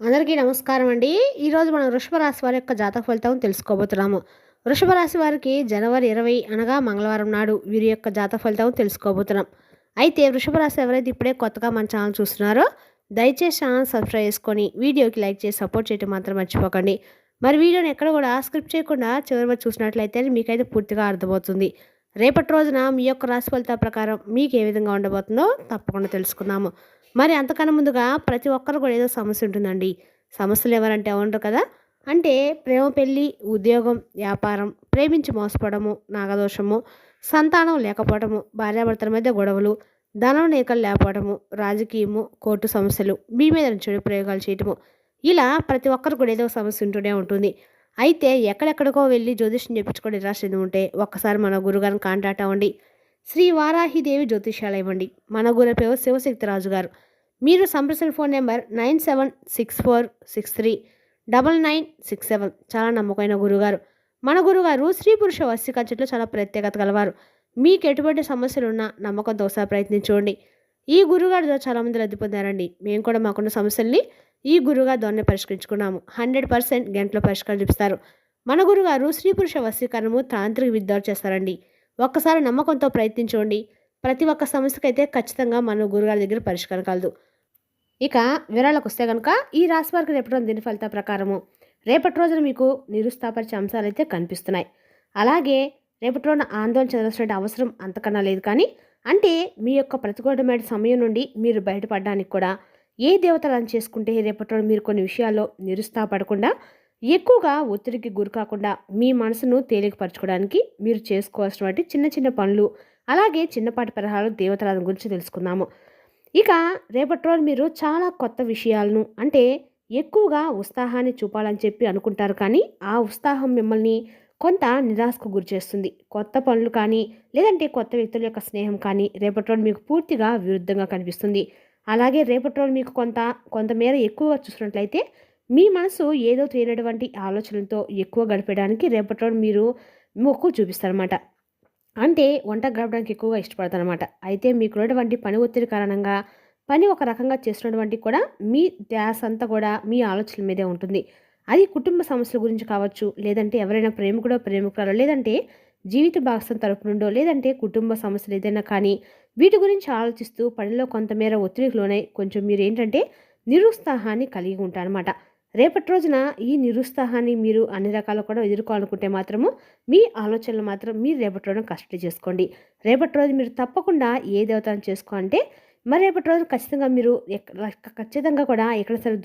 అందరికీ నమస్కారం అండి. ఈరోజు మనం వృషభ రాశి వారి యొక్క జాతక ఫలితం తెలుసుకోబోతున్నాము. వృషభ రాశి వారికి జనవరి 20 అనగా మంగళవారం నాడు వీరి యొక్క జాతక ఫలితం తెలుసుకోబోతున్నాం. అయితే వృషభ రాశి ఎవరైతే ఇప్పుడే కొత్తగా మన ఛానల్ చూస్తున్నారో దయచేసి ఛానల్ సబ్స్క్రైబ్ చేసుకొని వీడియోకి లైక్ చేసి సపోర్ట్ చేయడం మాత్రం మర్చిపోకండి. మరి వీడియోని ఎక్కడ కూడా స్క్రిప్ట్ చేయకుండా చివరి వరకు చూసినట్లయితే మీకైతే పూర్తిగా అర్థమవుతుంది. రేపటి రోజున మీ యొక్క రాశి ఫలితాల ప్రకారం మీకు ఏ విధంగా ఉండబోతుందో తప్పకుండా తెలుసుకుందాము. మరి అంతకన్నా ముందుగా ప్రతి ఒక్కరు కూడా ఏదో సమస్య ఉంటుందండి. సమస్యలు ఎవరంటే ఉండరు కదా. అంటే ప్రేమ, పెళ్ళి, ఉద్యోగం, వ్యాపారం, ప్రేమించి మోసపోవడము, నాగదోషము, సంతానం లేకపోవడము, భార్యాభర్తల మధ్య గొడవలు, ధనం నేకలు లేకపోవడము, రాజకీయము, కోర్టు సమస్యలు, మీ మీద చెడు ప్రయోగాలు చేయటము, ఇలా ప్రతి ఒక్కరు కూడా ఏదో సమస్య ఉంటూనే ఉంటుంది. అయితే ఎక్కడెక్కడికో వెళ్ళి జ్యోతిష్యం చెప్పించుకొని నిరాశ చెంది ఉంటే ఒక్కసారి మన గురుగారిని కాంటాక్ట్ అవ్వండి. శ్రీ వారాహిదేవి జ్యోతిష్యాలయం అండి. మన గురు పేరు శివశక్తి రాజు గారు. మీరు సంప్రదించిన ఫోన్ నెంబర్ 9764639967. చాలా నమ్మకమైన గురుగారు. మన గురుగారు స్త్రీ పురుష వశీకరణలో చాలా ప్రత్యేకత గలవారు. మీకు ఎటువంటి సమస్యలున్నా నమ్మకంతో ఒకసారి ప్రయత్నించండి. ఈ గురుగారితో చాలామంది లబ్ధి పొందారండి. మేము కూడా మాకున్న సమస్యల్ని ఈ గురుగారి ద్వారా పరిష్కరించుకున్నాము. 100% గంటలో పరిష్కారం చూపిస్తారు. మన గురుగారు స్త్రీ పురుష వశీకరణము తాంత్రిక విద్య చేస్తారండి. ఒక్కసారి నమ్మకంతో ప్రయత్నించండి. ప్రతి ఒక్క సమస్యకైతే ఖచ్చితంగా మన గురుగారి దగ్గర పరిష్కారం కలదు. ఇక వివరాలకు వస్తే కనుక ఈ రాశి వారికి రేపటి రోజు దిన ఫలితాల ప్రకారము రేపటి రోజున మీకు నిరుత్సాహపరిచే అంశాలు అయితే కనిపిస్తున్నాయి. అలాగే రేపటి రోజున ఆందోళన చెందాల్సిన అవసరం అంతకన్నా లేదు. కానీ అంటే మీ యొక్క ప్రతికూలమైన సమయం నుండి మీరు బయటపడడానికి కూడా ఏ దేవతలను చేసుకుంటే రేపటి రోజు మీరు కొన్ని విషయాల్లో నిరుత్సాహపడకుండా ఎక్కువగా ఒత్తిడికి గురి కాకుండా మీ మనసును తేలికపరచుకోవడానికి మీరు చేసుకోవాల్సినటువంటి చిన్న చిన్న పనులు, అలాగే చిన్నపాటి పరిహారాలు దేవతల గురించి తెలుసుకుందాము. ఇక రేపటి రోజు మీరు చాలా కొత్త విషయాలను అంటే ఎక్కువగా ఉత్సాహాన్ని చూపాలని చెప్పి అనుకుంటారు. కానీ ఆ ఉత్సాహం మిమ్మల్ని కొంత నిరాశకు గురి చేస్తుంది. కొత్త పనులు కానీ లేదంటే కొత్త వ్యక్తుల యొక్క స్నేహం కానీ రేపటి రోజు మీకు పూర్తిగా విరుద్ధంగా కనిపిస్తుంది. అలాగే రేపటి రోజు మీకు కొంతమేర ఎక్కువగా చూసినట్లయితే మీ మనసు ఏదో తెలియనటువంటి ఆలోచనలతో ఎక్కువ గడిపేయడానికి రేపటి రోజు మీరు మొక్కు చూపిస్తారన్నమాట. అంటే వంట గడపడానికి ఎక్కువగా ఇష్టపడతారనమాట. అయితే మీకున్నటువంటి పని ఒత్తిడి కారణంగా పని ఒక రకంగా చేస్తున్నటువంటి కూడా మీ ధ్యాస అంతా కూడా మీ ఆలోచనల మీదే ఉంటుంది. అది కుటుంబ సమస్యల గురించి కావచ్చు, లేదంటే ఎవరైనా ప్రేమికుడో ప్రేమికురాలో, లేదంటే జీవిత భాగస్వామి తరపు నుండో, లేదంటే కుటుంబ సమస్యలు ఏదైనా కానీ వీటి గురించి ఆలోచిస్తూ పనిలో కొంతమేర ఒత్తిడికి లోనై కొంచెం మీరు ఏంటంటే నిరుత్సాహాన్ని కలిగి ఉంటారనమాట. రేపటి రోజున ఈ నిరుత్సాహాన్ని మీరు అన్ని రకాలు కూడా ఎదుర్కోవాలనుకుంటే మాత్రము మీ ఆలోచనలు మాత్రం మీరు రేపటి రోజున కష్టపడి చేసుకోండి. రేపటి రోజు మీరు తప్పకుండా ఏ దేవతను చేసుకోవాలంటే మరి రేపటి రోజు ఖచ్చితంగా మీరు ఖచ్చితంగా కూడా ఎక్కడ సరే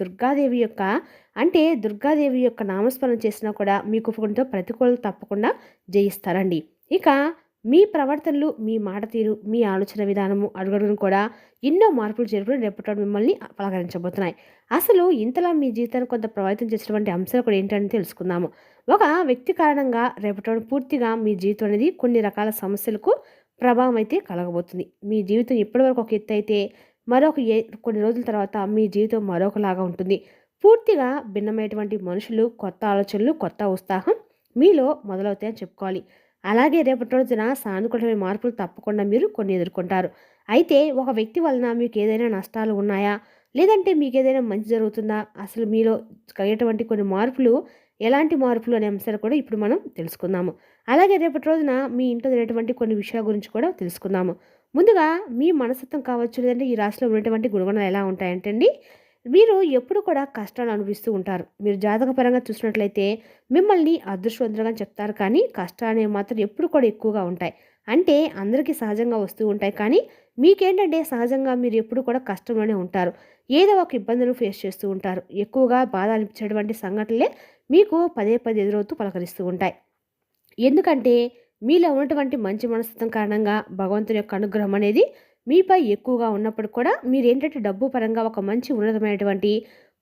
దుర్గాదేవి యొక్క నామస్మరణ చేసినా కూడా మీకు కొంచెం ప్రతికూలత తప్పకుండా జయిస్తారండి. ఇక మీ ప్రవర్తనలు, మీ మాట తీరు, మీ ఆలోచన విధానము అడుగడుగును కూడా ఎన్నో మార్పులు చేర్పులు రేపటి మిమ్మల్ని పలకరించబోతున్నాయి. అసలు ఇంతలా మీ జీవితాన్ని కొంత ప్రభావితం చేసినటువంటి అంశాలు కూడా ఏంటని తెలుసుకుందాము. ఒక వ్యక్తి కారణంగా రేపటి పూర్తిగా మీ జీవితం అనేది కొన్ని రకాల సమస్యలకు ప్రభావం అయితే కలగబోతుంది. మీ జీవితం ఇప్పటివరకు ఒక ఎత్తు అయితే కొన్ని రోజుల తర్వాత మీ జీవితం మరొకలాగా ఉంటుంది. పూర్తిగా భిన్నమైనటువంటి మనుషులు, కొత్త ఆలోచనలు, కొత్త ఉత్సాహం మీలో మొదలవుతాయని చెప్పుకోవాలి. అలాగే రేపటి రోజున సానుకూలమైన మార్పులు తప్పకుండా మీరు కొన్ని ఎదుర్కొంటారు. అయితే ఒక వ్యక్తి వలన మీకు ఏదైనా నష్టాలు ఉన్నాయా, లేదంటే మీకు ఏదైనా మంచి జరుగుతుందా, అసలు మీలో కలిగేటువంటి కొన్ని మార్పులు ఎలాంటి మార్పులు అనే అంశాలు కూడా ఇప్పుడు మనం తెలుసుకుందాము. అలాగే రేపటి రోజున మీ ఇంట్లో జరిగేటువంటి కొన్ని విషయాల గురించి కూడా తెలుసుకుందాము. ముందుగా మీ మనస్తత్వం కావచ్చు, లేదంటే ఈ రాశిలో ఉన్నటువంటి గుణగణాలు ఎలా ఉంటాయంటే అండి, మీరు ఎప్పుడు కూడా కష్టాలు అనుభవిస్తూ ఉంటారు. మీరు జాతకపరంగా చూసినట్లయితే మిమ్మల్ని అదృష్టవంతులుగా చెప్తారు. కానీ కష్టాలు అనేవి మాత్రం ఎప్పుడు కూడా ఎక్కువగా ఉంటాయి. అంటే అందరికీ సహజంగా వస్తూ ఉంటాయి. కానీ మీకేంటంటే సహజంగా మీరు ఎప్పుడు కూడా కష్టంలోనే ఉంటారు. ఏదో ఒక ఇబ్బందులు ఫేస్ చేస్తూ ఉంటారు. ఎక్కువగా బాధ అనిపించేటువంటి సంఘటనలే మీకు పదే పదే ఎదురవుతూ పలకరిస్తూ ఉంటాయి. ఎందుకంటే మీలో ఉన్నటువంటి మంచి మనస్తత్వం కారణంగా భగవంతుని యొక్క అనుగ్రహం అనేది మీపై ఎక్కువగా ఉన్నప్పుడు కూడా మీరేంటంటే డబ్బు పరంగా ఒక మంచి ఉన్నతమైనటువంటి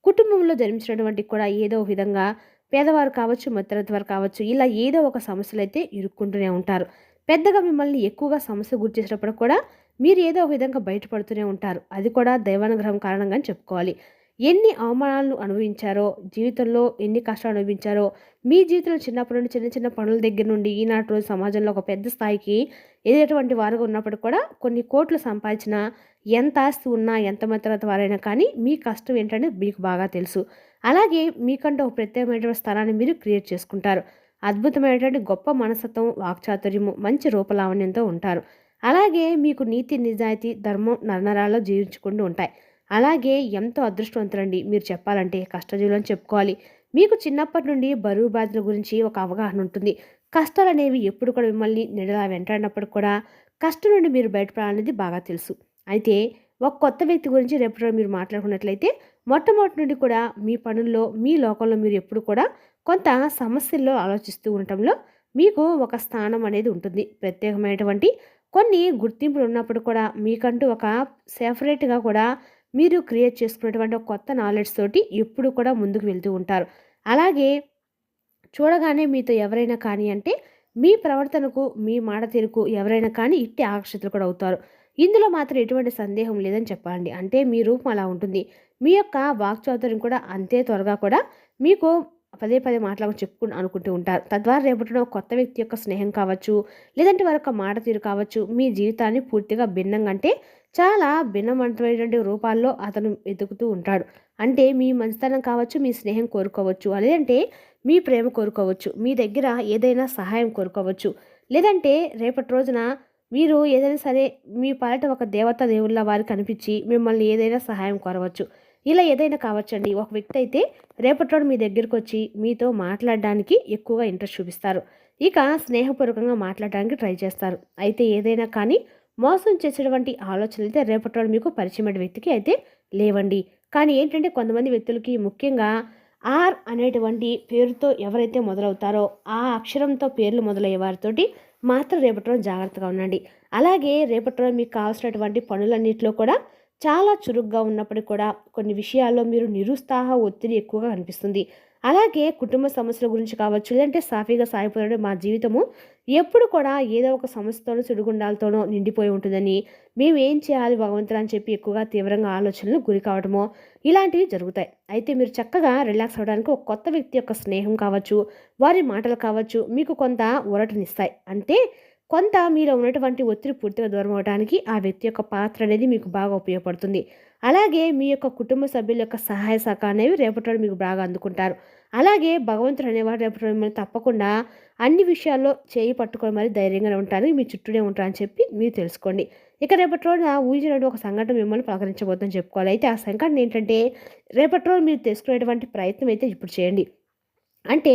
కుటుంబంలో జన్మించినటువంటి కూడా ఏదో విధంగా పేదవారు కావచ్చు, మధ్యతరగతి వారు కావచ్చు, ఇలా ఏదో ఒక సమస్యలు అయితే ఇరుక్కుంటూనే ఉంటారు. పెద్దగా మిమ్మల్ని ఎక్కువగా సమస్య గురి చేసినప్పుడు కూడా మీరు ఏదో ఒక విధంగా బయటపడుతూనే ఉంటారు. అది కూడా దైవానుగ్రహం కారణంగా చెప్పుకోవాలి. ఎన్ని అవమానాలను అనుభవించారో, జీవితంలో ఎన్ని కష్టాలు అనుభవించారో, మీ జీవితంలో చిన్నప్పటి నుండి చిన్న చిన్న పనుల దగ్గర నుండి ఈనాటి రోజు సమాజంలో ఒక పెద్ద స్థాయికి ఎదిగేటువంటి వారుగా ఉన్నప్పటికి కూడా కొన్ని కోట్లు సంపాదించిన, ఎంత ఆస్తి ఉన్నా, ఎంత మాత్రాత వారైనా కానీ మీ కష్టం ఏంటనేది మీకు బాగా తెలుసు. అలాగే మీకంటూ ఒక ప్రత్యేకమైనటువంటి స్థలాన్ని మీరు క్రియేట్ చేసుకుంటారు. అద్భుతమైనటువంటి గొప్ప మనస్తత్వం, వాక్చాతుర్యము, మంచి రూపలావణ్యంతో ఉంటారు. అలాగే మీకు నీతి, నిజాయితీ, ధర్మం నరనరాల్లో జీవించుకుంటూ ఉంటాయి. అలాగే ఎంతో అదృష్టవంతులండి మీరు చెప్పాలంటే. కష్టజీవులని చెప్పుకోవాలి. మీకు చిన్నప్పటి నుండి బరువు బాధ్యతల గురించి ఒక అవగాహన ఉంటుంది. కష్టాలనేవి ఎప్పుడు కూడా మిమ్మల్ని నీడలా వెంటాడినప్పుడు కూడా కష్టం నుండి మీరు బయటపడాలనేది బాగా తెలుసు. అయితే ఒక కొత్త వ్యక్తి గురించి రేపటి మీరు మాట్లాడుకున్నట్లయితే మొట్టమొదటి నుండి కూడా మీ పనుల్లో, మీ లోకంలో మీరు ఎప్పుడు కూడా కొంత సమస్యల్లో ఆలోచిస్తూ ఉండటంలో మీకు ఒక స్థానం అనేది ఉంటుంది. ప్రత్యేకమైనటువంటి కొన్ని గుర్తింపులు ఉన్నప్పుడు కూడా మీకంటూ ఒక సెపరేట్‌గా కూడా మీరు క్రియేట్ చేసుకున్నటువంటి ఒక కొత్త నాలెడ్జ్ తోటి ఎప్పుడు కూడా ముందుకు వెళ్తూ ఉంటారు. అలాగే చూడగానే మీతో ఎవరైనా కానీ అంటే మీ ప్రవర్తనకు, మీ మాట తీరుకు ఎవరైనా కానీ ఇట్టే ఆకర్షితులు కూడా అవుతారు. ఇందులో మాత్రం ఎటువంటి సందేహం లేదని చెప్పాలండి. అంటే మీ రూపం అలా ఉంటుంది. మీ యొక్క వాక్చాతుర్యం కూడా అంతే త్వరగా కూడా మీకు పదే పదే మాటలాగా అనుకుంటూ ఉంటారు. తద్వారా రేపటిలో కొత్త వ్యక్తి యొక్క స్నేహం కావచ్చు, లేదంటే వారి యొక్క మాట తీరు కావచ్చు, మీ జీవితాన్ని పూర్తిగా భిన్నంగా అంటే చాలా భిన్నమైనటువంటి రూపాల్లో అతను వెతుకుతూ ఉంటాడు. అంటే మీ మంచితనం కావచ్చు, మీ స్నేహం కోరుకోవచ్చు, లేదంటే మీ ప్రేమ కోరుకోవచ్చు, మీ దగ్గర ఏదైనా సహాయం కోరుకోవచ్చు, లేదంటే రేపటి రోజున మీరు ఏదైనా సరే మీ పాలిట ఒక దేవత దేవుళ్ళ వారికి కనిపించి మిమ్మల్ని ఏదైనా సహాయం కోరవచ్చు. ఇలా ఏదైనా కావచ్చండి. ఒక వ్యక్తి అయితే రేపటి రోజు మీ దగ్గరికి వచ్చి మీతో మాట్లాడడానికి ఎక్కువగా ఇంట్రెస్ట్ చూపిస్తారు. ఇక స్నేహపూర్వకంగా మాట్లాడడానికి ట్రై చేస్తారు. అయితే ఏదైనా కానీ మోసం చేసేటువంటి ఆలోచనలు అయితే రేపటి రోజు మీకు పరిచయమైన వ్యక్తికి అయితే లేవండి. కానీ ఏంటంటే కొంతమంది వ్యక్తులకి ముఖ్యంగా ఆర్ అనేటువంటి పేరుతో ఎవరైతే మొదలవుతారో ఆ అక్షరంతో పేర్లు మొదలయ్యే వారితోటి మాత్రం రేపటి రోజు జాగ్రత్తగా ఉండండి. అలాగే రేపటి రోజు మీకు కావాల్సినటువంటి పనులన్నింటిలో కూడా చాలా చురుగ్గా ఉన్నప్పటికీ కూడా కొన్ని విషయాల్లో మీరు నిరుత్సాహ ఒత్తిడి ఎక్కువగా అనిపిస్తుంది. అలాగే కుటుంబ సమస్యల గురించి కావచ్చు, లేదంటే సాఫీగా సాగిపోయిన మా జీవితము ఎప్పుడు కూడా ఏదో ఒక సమస్యతోనో, సుడిగుండాలతోనో నిండిపోయి ఉంటుందని, మేము ఏం చేయాలి భగవంతుడు అని చెప్పి ఎక్కువగా తీవ్రంగా ఆలోచనలు గురి కావడమో ఇలాంటివి జరుగుతాయి. అయితే మీరు చక్కగా రిలాక్స్ అవ్వడానికి ఒక కొత్త వ్యక్తి యొక్క స్నేహం కావచ్చు, వారి మాటలు కావచ్చు మీకు కొంత ఊరటనిస్తాయి. అంటే కొంత మీలో ఉన్నటువంటి ఒత్తిడి పూర్తిగా దూరం అవడానికి ఆ వ్యక్తి యొక్క పాత్ర అనేది మీకు బాగా ఉపయోగపడుతుంది. అలాగే మీ యొక్క కుటుంబ సభ్యుల యొక్క సహాయ సహకారం అనేవి రేపటి రోజు మీకు బాగా అందుకుంటారు. అలాగే భగవంతుడు అనేవాడు రేపటి రోజు మిమ్మల్ని తప్పకుండా అన్ని విషయాల్లో చేయి పట్టుకొని మరి ధైర్యంగానే ఉంటారు, మీ చుట్టూనే ఉంటారని చెప్పి మీరు తెలుసుకోండి. ఇక రేపటి రోజున ఊహించినటువంటి ఒక సంఘటన మిమ్మల్ని పలకరించబోతుందని చెప్పుకోవాలి. అయితే ఆ సంఘటన ఏంటంటే రేపటి రోజు మీరు తెలుసుకునేటువంటి ప్రయత్నం అయితే ఇప్పుడు చేయండి. అంటే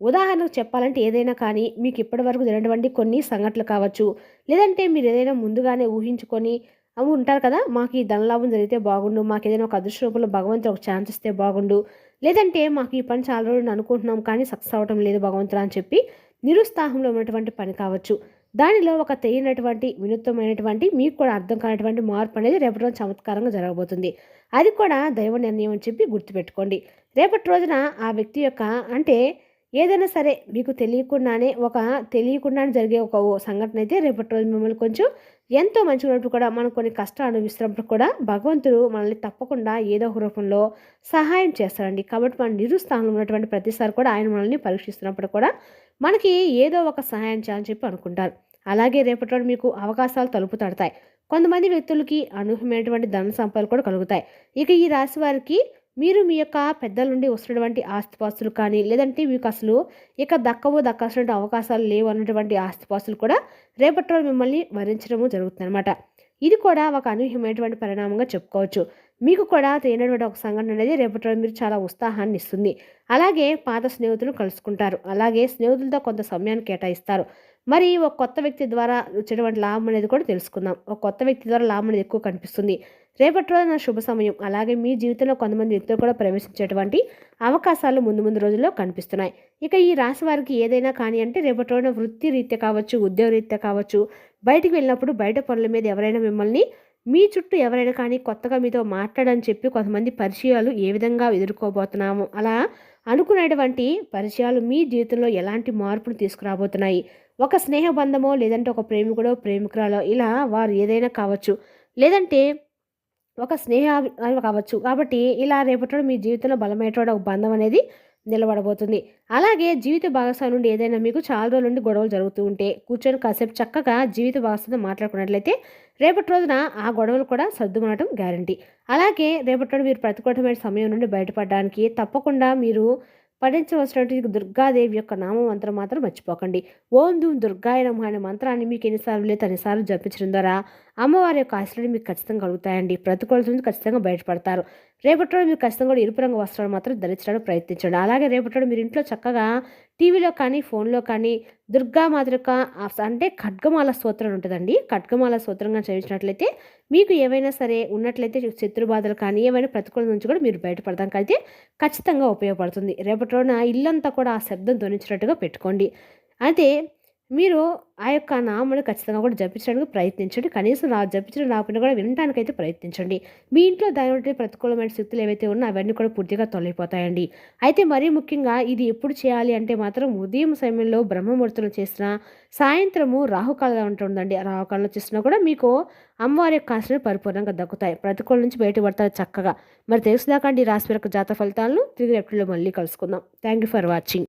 ఉదాహరణకు చెప్పాలంటే ఏదైనా కానీ మీకు ఇప్పటివరకు జరిగినటువంటి కొన్ని సంఘటనలు కావచ్చు, లేదంటే మీరు ఏదైనా ముందుగానే ఊహించుకొని అవి ఉంటారు కదా, మాకు ఈ ధనలాభం జరిగితే బాగుండు, మాకు ఏదైనా ఒక అదృష్ట రూపంలో భగవంతుడు ఒక ఛాన్స్ ఇస్తే బాగుండు, లేదంటే మాకు ఈ పని చాలా రోజులు అనుకుంటున్నాం కానీ సక్సెస్ అవ్వటం లేదు భగవంతుడు అని చెప్పి నిరుత్సాహంలో ఉన్నటువంటి పని కావచ్చు. దానిలో ఒక తెలియనటువంటి వినూత్నమైనటువంటి మీకు కూడా అర్థం కానటువంటి మార్పు అనేది రేపటి రోజు చమత్కారంగా జరగబోతుంది. అది కూడా దైవ నిర్ణయం అని చెప్పి గుర్తుపెట్టుకోండి. రేపటి రోజున ఆ వ్యక్తి యొక్క అంటే ఏదైనా సరే మీకు తెలియకుండానే జరిగే ఒక సంఘటన అయితే రేపటి రోజు మిమ్మల్ని కొంచెం ఎంతో మంచిగా ఉన్నప్పుడు కూడా మనం కొన్ని కష్టాలు అనుభవిస్తున్నప్పుడు కూడా భగవంతుడు మనల్ని తప్పకుండా ఏదో ఒక రూపంలో సహాయం చేస్తాడండి. కాబట్టి మన నిరుత్సాహంలో ఉన్నటువంటి ప్రతిసారి కూడా ఆయన మనల్ని పరీక్షిస్తున్నప్పుడు కూడా మనకి ఏదో ఒక సహాయం చేయాలని చెప్పి అనుకుంటారు. అలాగే రేపటి రోజు మీకు అవకాశాలు తలుపు తడతాయి. కొంతమంది వ్యక్తులకి అనూహ్యమైనటువంటి ధన సంపదలు కూడా కలుగుతాయి. ఇక ఈ రాశి వారికి మీరు మీ యొక్క పెద్దల నుండి వస్తున్నటువంటి ఆస్తిపాస్తులు కానీ, లేదంటే మీకు అసలు ఇక దక్కాల్సినటువంటి అవకాశాలు లేవు అన్నటువంటి ఆస్తిపాస్తులు కూడా రేపటి రోజు మిమ్మల్ని వరించడము జరుగుతుందన్నమాట. ఇది కూడా ఒక అనూహ్యమైనటువంటి పరిణామంగా చెప్పుకోవచ్చు. మీకు కూడా తెలియనటువంటి ఒక సంఘటన అనేది రేపటి రోజు మీరు చాలా ఉత్సాహాన్ని ఇస్తుంది. అలాగే పాత స్నేహితులను కలుసుకుంటారు. అలాగే స్నేహితులతో కొంత సమయాన్ని కేటాయిస్తారు. మరి ఒక కొత్త వ్యక్తి ద్వారా వచ్చేటువంటి లాభం అనేది కూడా తెలుసుకుందాం. ఒక కొత్త వ్యక్తి ద్వారా లాభం అనేది ఎక్కువ కనిపిస్తుంది. రేపటి రోజున శుభ సమయం. అలాగే మీ జీవితంలో కొంతమంది వ్యక్తులు కూడా ప్రవేశించేటువంటి అవకాశాలు ముందు ముందు రోజుల్లో కనిపిస్తున్నాయి. ఇక ఈ రాశి వారికి ఏదైనా కానీ అంటే రేపటి రోజున వృత్తి రీత్యా కావచ్చు, ఉద్యోగ రీత్యా కావచ్చు, బయటికి వెళ్ళినప్పుడు బయట పనుల మీద ఎవరైనా మిమ్మల్ని మీ చుట్టూ ఎవరైనా కానీ కొత్తగా మీతో మాట్లాడని చెప్పి కొంతమంది పరిచయాలు ఏ విధంగా ఎదుర్కోబోతున్నాము, అలా అనుకునేటువంటి పరిచయాలు మీ జీవితంలో ఎలాంటి మార్పును తీసుకురాబోతున్నాయి, ఒక స్నేహ బంధమో లేదంటే ఒక ప్రేమికుడో ప్రేమికురాలో ఇలా వారు ఏదైనా కావచ్చు, లేదంటే ఒక కావచ్చు. కాబట్టి ఇలా రేపటి మీ జీవితంలో బలమైనటువంటి ఒక బంధం అనేది నిలబడబోతుంది. అలాగే జీవిత భాగస్వామి నుండి ఏదైనా మీకు చాలా రోజుల నుండి గొడవలు జరుగుతూ ఉంటే కూర్చొని కాసేపు చక్కగా జీవిత భాగస్వామితో మాట్లాడుకున్నట్లయితే రేపటి రోజున ఆ గొడవలు కూడా సర్దుమనటం గ్యారంటీ. అలాగే రేపటి రోజు మీరు ప్రతికూలమైన సమయం నుండి బయటపడడానికి తప్పకుండా మీరు పఠించవలసినటువంటి దుర్గాదేవి యొక్క నామం మంత్రం మాత్రం మర్చిపోకండి. ఓం దుం దుర్గాయ నమః అనే మంత్రాన్ని మీకు ఎన్నిసార్లు లేదు అన్నిసార్లు జపించడం ద్వారా అమ్మవారి యొక్క ఆశీర్వాదం మీకు ఖచ్చితంగా కలుగుతాయండి. ప్రతికూలత నుంచి ఖచ్చితంగా బయటపడతారు. రేపటి రోజు మీరు ఖచ్చితంగా కూడా ఎరుపు రంగు వస్త్రాలు మాత్రం ధరించడానికి ప్రయత్నించండి. అలాగే రేపటి రోజు మీరు ఇంట్లో చక్కగా టీవీలో కానీ ఫోన్లో కానీ దుర్గామాత యొక్క అంటే ఖడ్గమాల స్తోత్రం ఉంటుందండి. ఖడ్గమాల స్తోత్రంగా చదివించినట్లయితే మీకు ఏవైనా సరే ఉన్నట్లయితే శత్రు బాధలు కానీ ఏమైనా ప్రతికూలత నుంచి కూడా మీరు బయటపడడానికి అయితే ఖచ్చితంగా ఉపయోగపడుతుంది. రేపటి రోజున ఇల్లంతా కూడా ఆ శబ్దం ధ్వనించినట్టుగా పెట్టుకోండి. అయితే మీరు ఆ యొక్క నామాన్ని ఖచ్చితంగా కూడా జపించడానికి ప్రయత్నించండి. కనీసం జపించడం రాకపోయినా కూడా వినటానికైతే ప్రయత్నించండి. మీ ఇంట్లో దాని ప్రతికూలమైన శక్తులు ఏవైతే ఉన్నా అవన్నీ కూడా పూర్తిగా తొలగిపోతాయండి. అయితే మరీ ముఖ్యంగా ఇది ఎప్పుడు చేయాలి అంటే మాత్రం ఉదయం సమయంలో బ్రహ్మముహూర్తంలో చేసిన, సాయంత్రము రాహుకాలంలో ఉంటుందండి. ఆ రాహుకాలంలో చేసినా కూడా మీకు అమ్మవారి యొక్క ఆశీర్వాదాలు పరిపూర్ణంగా దక్కుతాయి. ప్రతికూల నుంచి బయటపడతారు చక్కగా. మరి తెలుసుదాకా అండి రాశి యొక్క జాతక ఫలితాలను తిరిగి ఏప్రిల్లో మళ్ళీ కలుసుకుందాం. Thank you for watching.